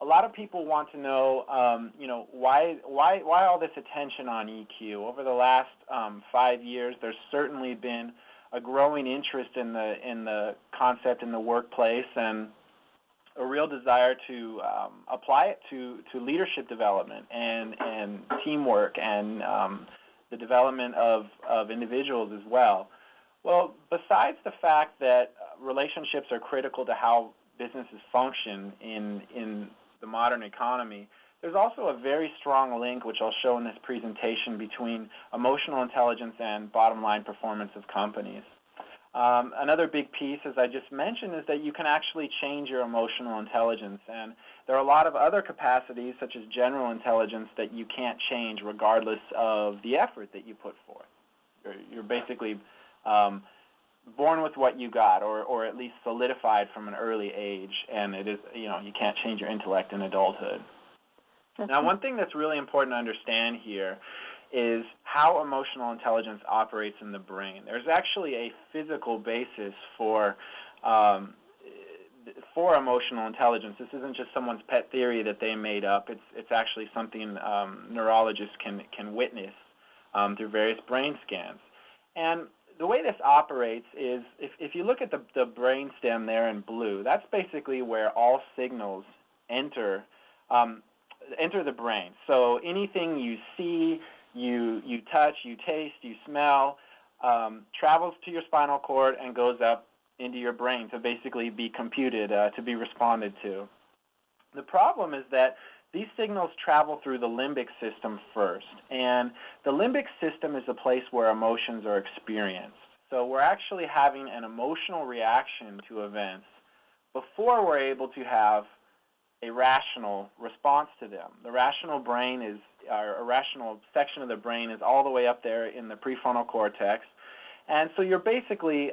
a lot of people want to know, why all this attention on EQ? Over the last 5 years, there's certainly been a growing interest in the concept in the workplace, and a real desire to apply it to leadership development and teamwork and the development of individuals as well. Well, besides the fact that relationships are critical to how businesses function in the modern economy, there's also a very strong link, which I'll show in this presentation, between emotional intelligence and bottom line performance of companies. Another big piece, as I just mentioned, is that you can actually change your emotional intelligence. And there are a lot of other capacities, such as general intelligence, that you can't change regardless of the effort that you put forth. You're basically born with what you got, or at least solidified from an early age, and it is, you can't change your intellect in adulthood. Now, one thing that's really important to understand here is how emotional intelligence operates in the brain. There's actually a physical basis for emotional intelligence. This isn't just someone's pet theory that they made up. It's actually something neurologists can witness through various brain scans. And the way this operates is, if you look at the brain stem there in blue, that's basically where all signals enter the brain. So anything you see, you touch, you taste, you smell, travels to your spinal cord and goes up into your brain to basically be computed, to be responded to. The problem is that these signals travel through the limbic system first, and the limbic system is a place where emotions are experienced. So we're actually having an emotional reaction to events before we're able to have a rational response to them. The rational brain is, or a rational section of the brain is all the way up there in the prefrontal cortex, and so you're basically,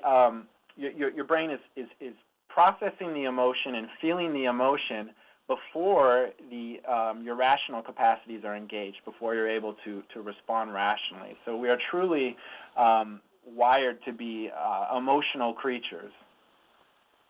your brain is processing the emotion and feeling the emotion before your rational capacities are engaged, before you're able to respond rationally. So we are truly wired to be emotional creatures.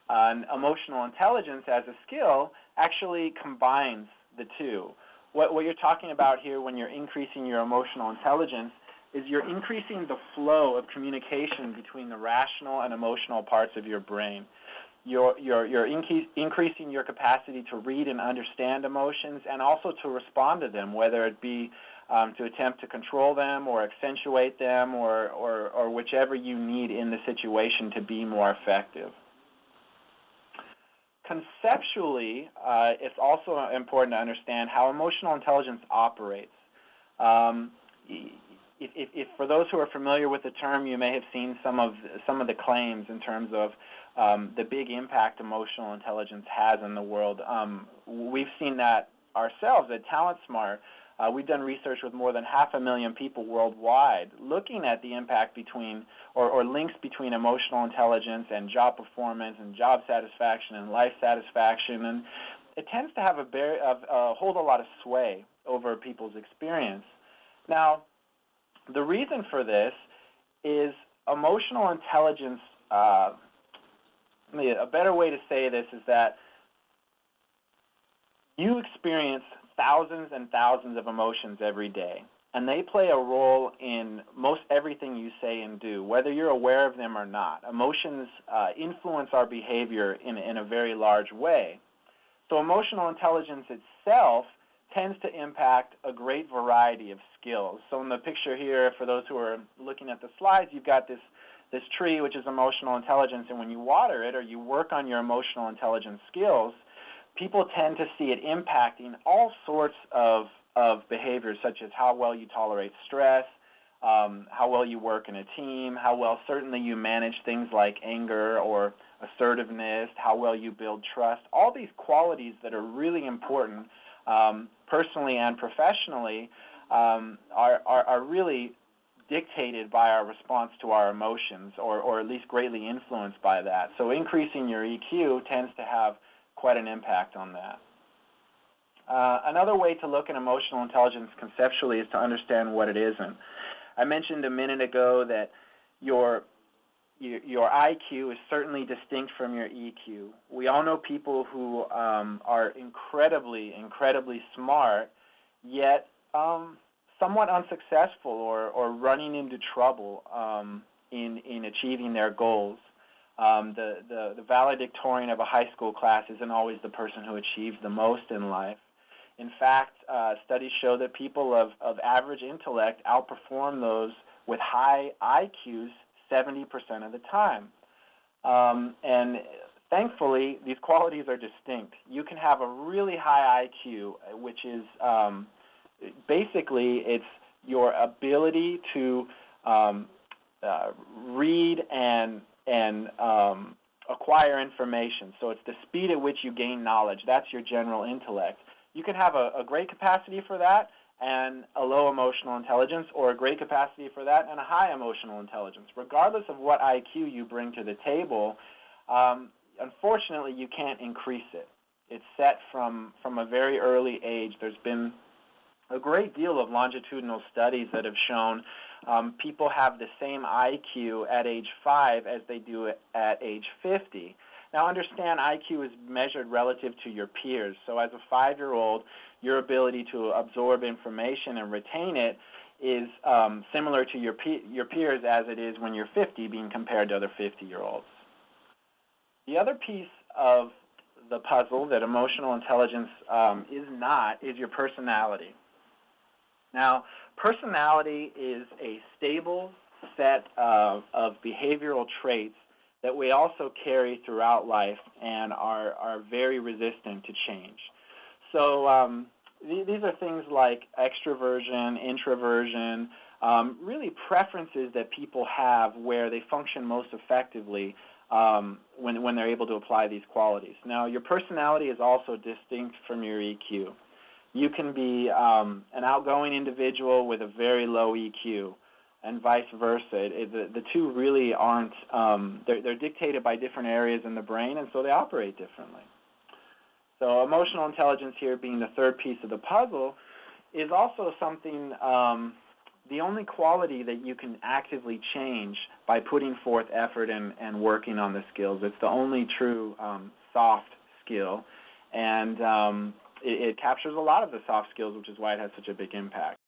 And emotional intelligence as a skill actually combines the two. What you're talking about here when you're increasing your emotional intelligence is you're increasing the flow of communication between the rational and emotional parts of your brain. You're increasing your capacity to read and understand emotions, and also to respond to them, whether it be to attempt to control them or accentuate them, or whichever you need in the situation to be more effective. Conceptually, it's also important to understand how emotional intelligence operates. If for those who are familiar with the term, you may have seen some of the claims in terms of the big impact emotional intelligence has in the world. We've seen that ourselves at TalentSmart. We've done research with more than 500,000 people worldwide, looking at the impact between, or links between emotional intelligence and job performance and job satisfaction and life satisfaction, and it tends to have hold a lot of sway over people's experience. Now, the reason for this is emotional intelligence. A better way to say this is that you experience thousands and thousands of emotions every day, and they play a role in most everything you say and do, whether you're aware of them or not. Emotions influence our behavior in a very large way. So emotional intelligence itself tends to impact a great variety of skills. So in the picture here, for those who are looking at the slides, you've got this tree, which is emotional intelligence, and when you water it or you work on your emotional intelligence skills, people tend to see it impacting all sorts of behaviors, such as how well you tolerate stress, how well you work in a team, how well certainly you manage things like anger or assertiveness, how well you build trust. All these qualities that are really important personally and professionally are really dictated by our response to our emotions, or at least greatly influenced by that. So increasing your EQ tends to have quite an impact on that. Another way to look at emotional intelligence conceptually is to understand what it isn't. I mentioned a minute ago that your your IQ is certainly distinct from your EQ. We all know people who are incredibly, incredibly smart, yet somewhat unsuccessful or running into trouble in achieving their goals. The valedictorian of a high school class isn't always the person who achieves the most in life. In fact, studies show that people of average intellect outperform those with high IQs 70% of the time. And thankfully, these qualities are distinct. You can have a really high IQ, which is basically it's your ability to read and acquire information. So it's the speed at which you gain knowledge. That's your general intellect. You can have a great capacity for that and a low emotional intelligence, or a great capacity for that and a high emotional intelligence. Regardless of what IQ you bring to the table, unfortunately, you can't increase it. It's set from a very early age. There's been a great deal of longitudinal studies that have shown people have the same IQ at age 5 as they do at age 50. Now understand, IQ is measured relative to your peers. So as a 5-year-old, your ability to absorb information and retain it is similar to your peers as it is when you're 50 being compared to other 50-year-olds. The other piece of the puzzle that emotional intelligence is not is your personality. Now, personality is a stable set of behavioral traits that we also carry throughout life and are very resistant to change. So these are things like extroversion, introversion, really preferences that people have where they function most effectively when they're able to apply these qualities. Now, your personality is also distinct from your EQ. You can be an outgoing individual with a very low EQ, and vice versa. The two really aren't, they're dictated by different areas in the brain, and so they operate differently. So emotional intelligence here being the third piece of the puzzle is also something, the only quality that you can actively change by putting forth effort and working on the skills. It's the only true soft skill, and it captures a lot of the soft skills, which is why it has such a big impact.